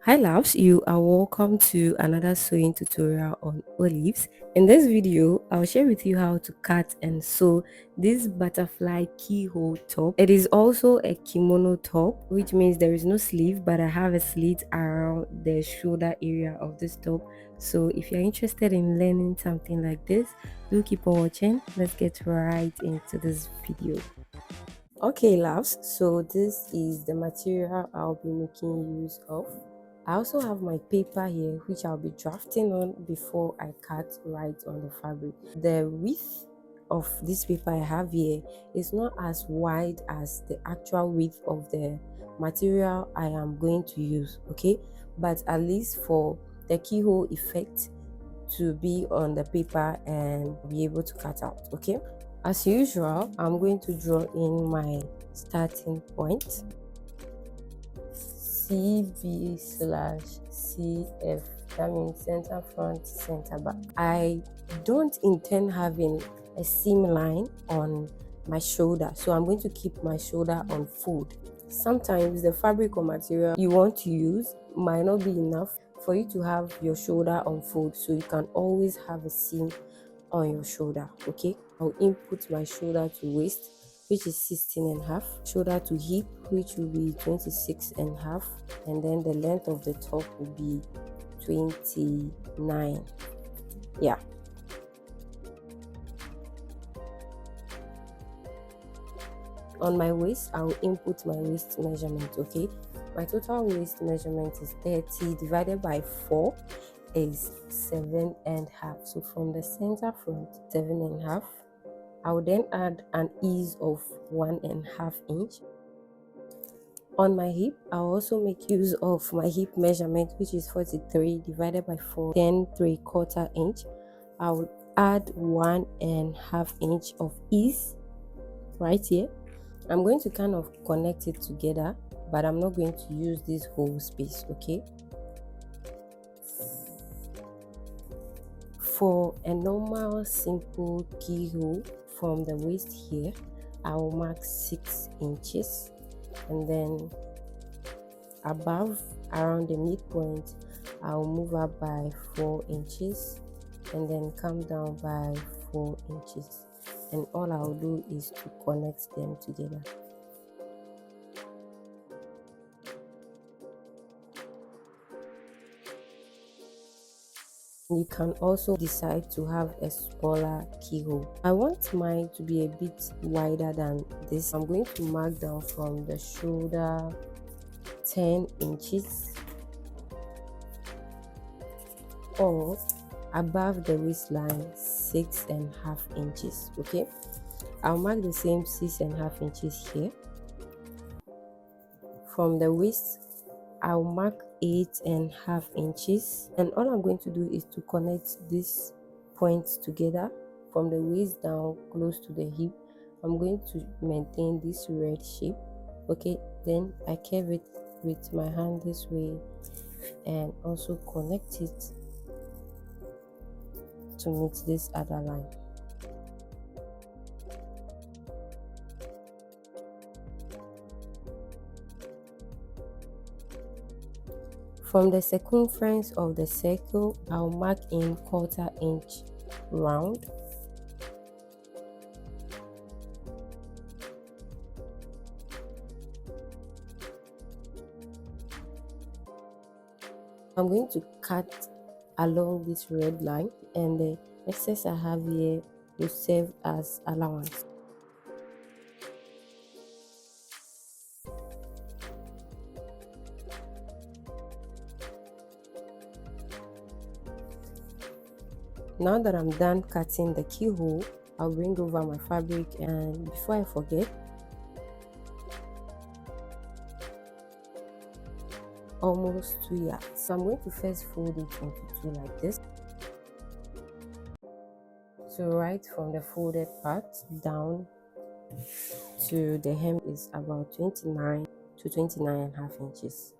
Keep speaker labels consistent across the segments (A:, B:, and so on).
A: Hi loves, you are welcome to another sewing tutorial on olives. In this video, I'll share with you how to cut and sew this butterfly keyhole top. It is also a kimono top, which means there is no sleeve, but I have a slit around the shoulder area of this top. So if you're interested in learning something like this, do keep on watching. Let's get right into this video. Okay loves, so this is the material I'll be making use of. I also have my paper here which I'll be drafting on before I cut right on the fabric. The width of this paper I have here is not as wide as the actual width of the material I am going to use, okay, but at least for the keyhole effect to be on the paper and be able to cut out. Okay, as usual, I'm going to draw in my starting point, CB/CF, that means center front, center back. I don't intend having a seam line on my shoulder, so I'm going to keep my shoulder on fold. Sometimes the fabric or material you want to use might not be enough for you to have your shoulder on fold, so you can always have a seam on your shoulder. Okay, I'll input my shoulder to waist, which is 16.5, shoulder to hip, which will be 26.5, and then the length of the top will be 29. Yeah, on my waist, I'll input my waist measurement. Okay, my total waist measurement is 30 divided by 4 is 7.5. So from the center front, 7.5. I will then add an ease of 1.5 inch. On my hip, I'll also make use of my hip measurement, which is 43 divided by 4, 10.75 inch. I will add 1.5 inch of ease right here. I'm going to kind of connect it together, but I'm not going to use this whole space. Okay, for a normal simple keyhole, from the waist here, I will mark 6 inches, and then above around the midpoint I'll move up by 4 inches and then come down by 4 inches, and all I'll do is to connect them together. You can also decide to have a smaller keyhole. I want mine to be a bit wider than this. I'm going to mark down from the shoulder 10 inches or above the waistline 6.5 inches. Okay, I'll mark the same 6.5 inches here. From the waist, I'll mark 8.5 inches, and all I'm going to do is to connect these points together from the waist down close to the hip. I'm going to maintain this red shape. Okay, then I curve it with my hand this way and also connect it to meet this other line. From the circumference of the circle, I'll mark in 1/4 inch round. I'm going to cut along this red line, and the excess I have here will serve as allowance. Now that I'm done cutting the keyhole, I'll bring over my fabric, and before I forget, almost 2 yards. So I'm going to first fold it into 2 like this. So right from the folded part down to the hem is about 29 to 29.5 inches.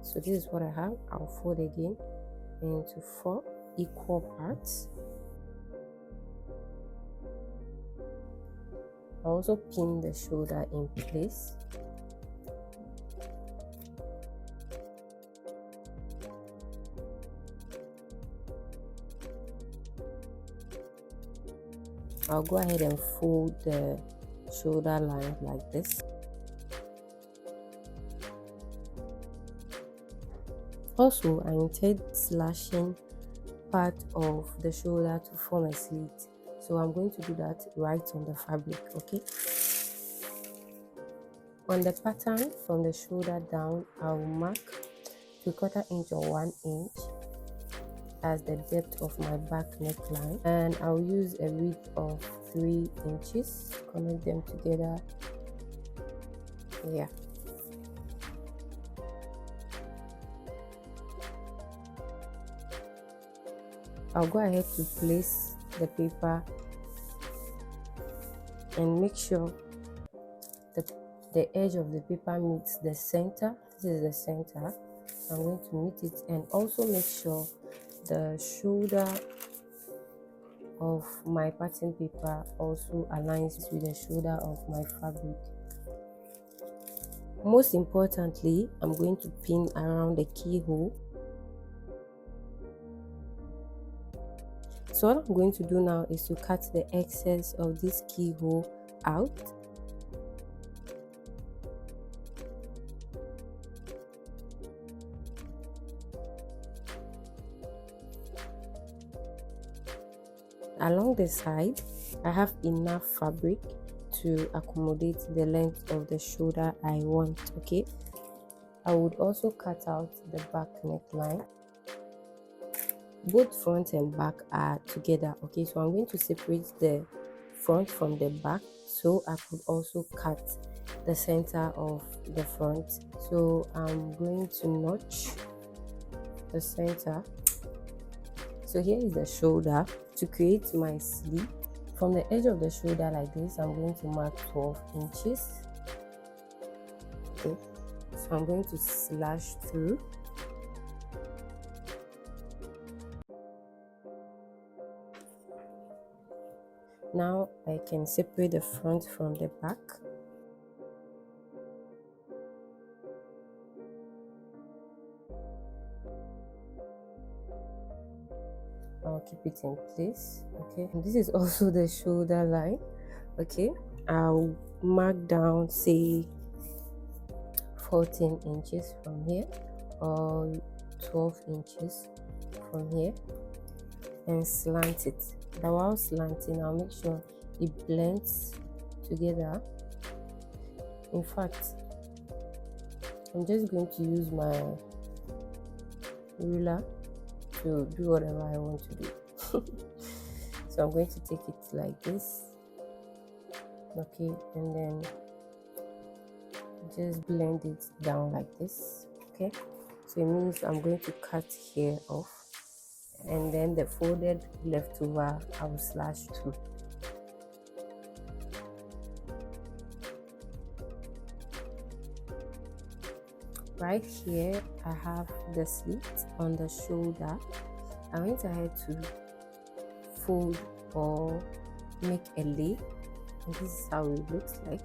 A: So this is what I have. I'll fold again into 4 equal parts. I'll also pin the shoulder in place. I'll go ahead and fold the shoulder line like this. Also, I intend slashing part of the shoulder to form a slit, so I'm going to do that right on the fabric. Okay, on the pattern from the shoulder down, I'll mark 3/4 inch or 1 inch as the depth of my back neckline, and I'll use a width of 3 inches, connect them together. Yeah, I'll go ahead to place the paper and make sure the edge of the paper meets the center. This is the center. I'm going to meet it, and also make sure the shoulder of my pattern paper also aligns with the shoulder of my fabric. Most importantly, I'm going to pin around the keyhole. So what I'm going to do now is to cut the excess of this keyhole out. Along the side, I have enough fabric to accommodate the length of the shoulder I want. Okay, I would also cut out the back neckline. Both front and back are together. Okay, so I'm going to separate the front from the back, so I could also cut the center of the front. So I'm going to notch the center. So here is the shoulder. To create my sleeve, from the edge of the shoulder like this, I'm going to mark 12 inches. Okay, so I'm going to slash through. Now I can separate the front from the back. I'll keep it in place. Okay, and this is also the shoulder line. Okay, I'll mark down, say 14 inches from here, or 12 inches from here, and slant it. Now while slanting, I'll make sure it blends together. In fact, I'm just going to use my ruler to do whatever I want to do. So I'm going to take it like this. Okay, and then just blend it down like this. Okay, so it means I'm going to cut here off, and then the folded leftover I will slash through. Right here I have the slit on the shoulder. I went ahead to fold or make a lay, and this is how it looks like.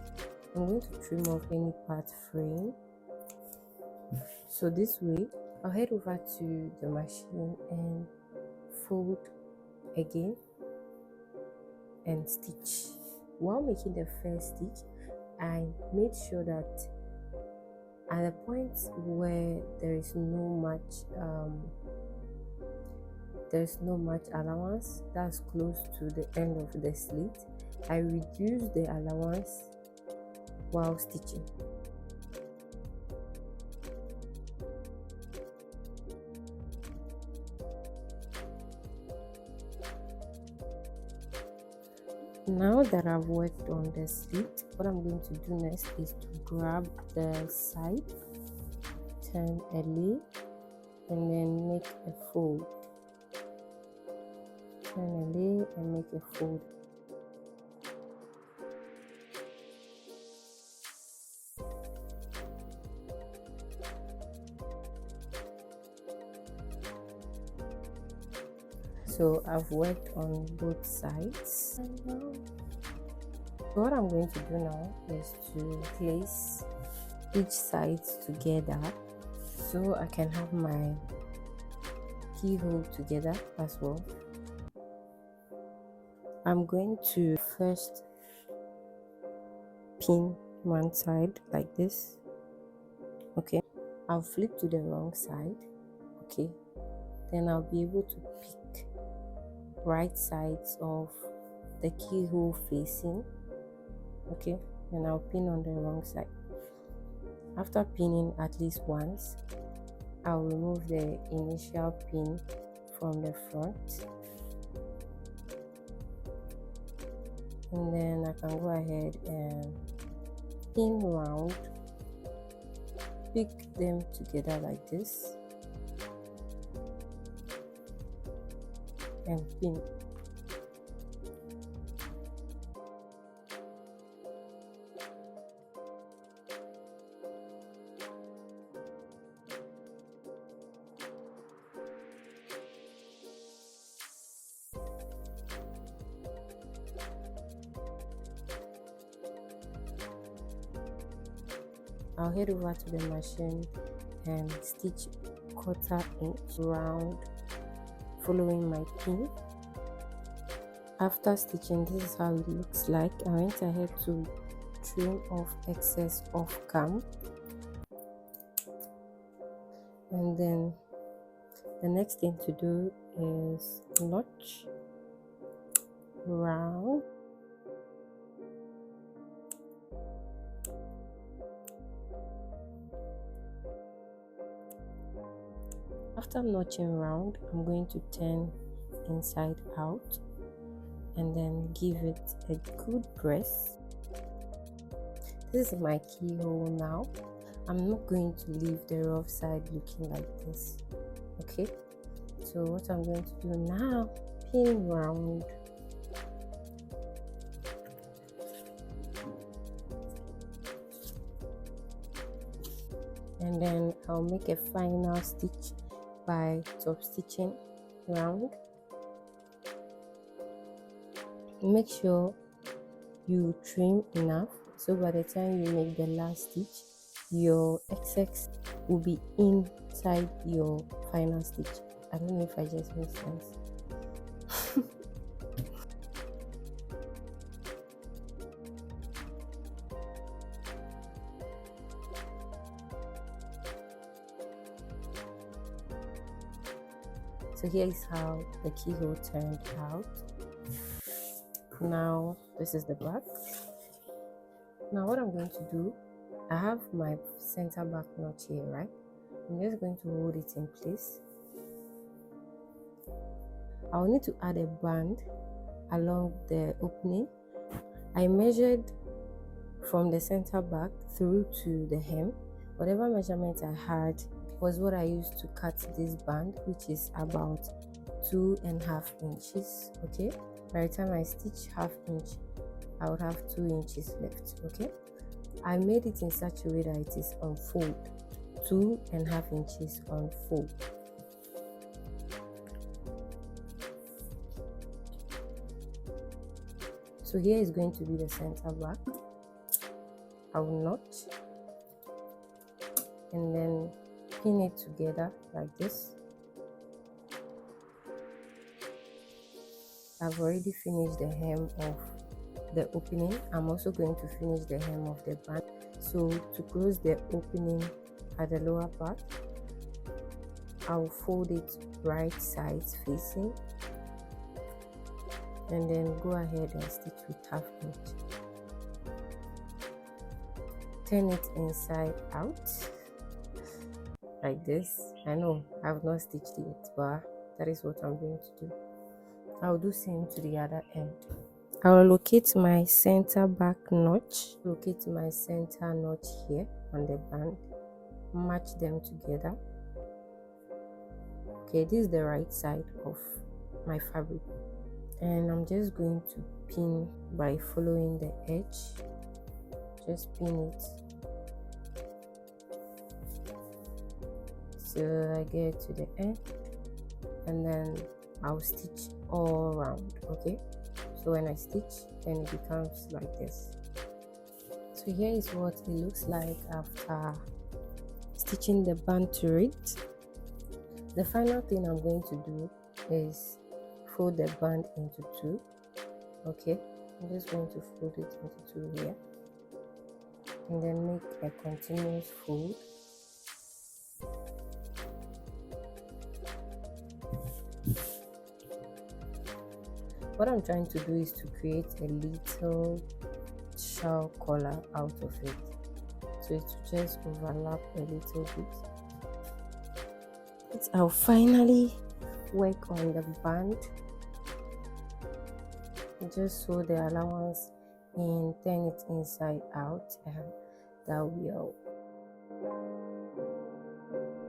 A: I'm going to trim off any part fraying. So this way, I'll head over to the machine and fold again and stitch. While making the first stitch, I made sure that at the point where there is no much allowance, that's close to the end of the slit, I reduce the allowance while stitching. Now that I've worked on the slit, what I'm going to do next is to grab the side, turn a lay, and then make a fold. Turn a lay and make a fold. So I've worked on both sides. So what I'm going to do now is to place each side together so I can have my keyhole together as well. I'm going to first pin one side like this. Okay, I'll flip to the wrong side. Okay, then I'll be able to pick right sides of the keyhole facing. Okay, then I'll pin on the wrong side. After pinning at least once, I'll remove the initial pin from the front, and then I can go ahead and pin round, pick them together like this, and pin. I'll head over to the machine and stitch 1/4 inch round following my pin. After stitching, this is how it looks like. I went ahead to trim off excess off cam, and then the next thing to do is notch round. After notching round, I'm going to turn inside out and then give it a good press. This is my keyhole now. I'm not going to leave the rough side looking like this. Okay, so what I'm going to do now, pin round, and then I'll make a final stitch by top stitching round. Make sure you trim enough so by the time you make the last stitch, your excess will be inside your final stitch. I don't know if I just made sense. So here is how the keyhole turned out. Now this is the back. Now what I'm going to do, I have my center back notch here, right? I'm just going to hold it in place. I'll need to add a band along the opening. I measured from the center back through to the hem. Whatever measurement I had was what I used to cut this band, which is about 2.5 inches. Okay, by the time I stitch 1/2 inch, I would have 2 inches left. Okay, I made it in such a way that it is on fold, 2.5 inches on fold. So here is going to be the center back. I will notch and then pin it together like this. I've already finished the hem of the opening. I'm also going to finish the hem of the band. So to close the opening at the lower part, I'll fold it right sides facing and then go ahead and stitch with 1/2 inch. Turn it inside out like this. I know I've not stitched it yet, but that is what I'm going to do. I'll do same to the other end. I'll locate my center back notch, locate my center notch here on the band, match them together. Okay, this is the right side of my fabric, and I'm just going to pin by following the edge. Just pin it so I get to the end, and then I'll stitch all around. Okay, so when I stitch, then it becomes like this. So here is what it looks like after stitching the band to it. The final thing I'm going to do is fold the band into 2. Okay, I'm just going to fold it into two here and then make a continuous fold. What I'm trying to do is to create a little shawl collar out of it, so it will just overlap a little bit. I'll finally work on the band, just sew the allowance and turn it inside out, and that will be all.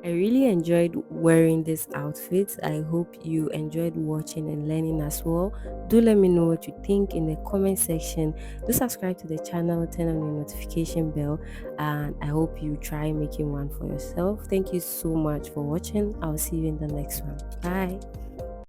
A: I really enjoyed wearing this outfit. I hope you enjoyed watching and learning as well. Do let me know what you think in the comment section. Do subscribe to the channel, turn on the notification bell, and I hope you try making one for yourself. Thank you so much for watching. I'll see you in the next one. Bye.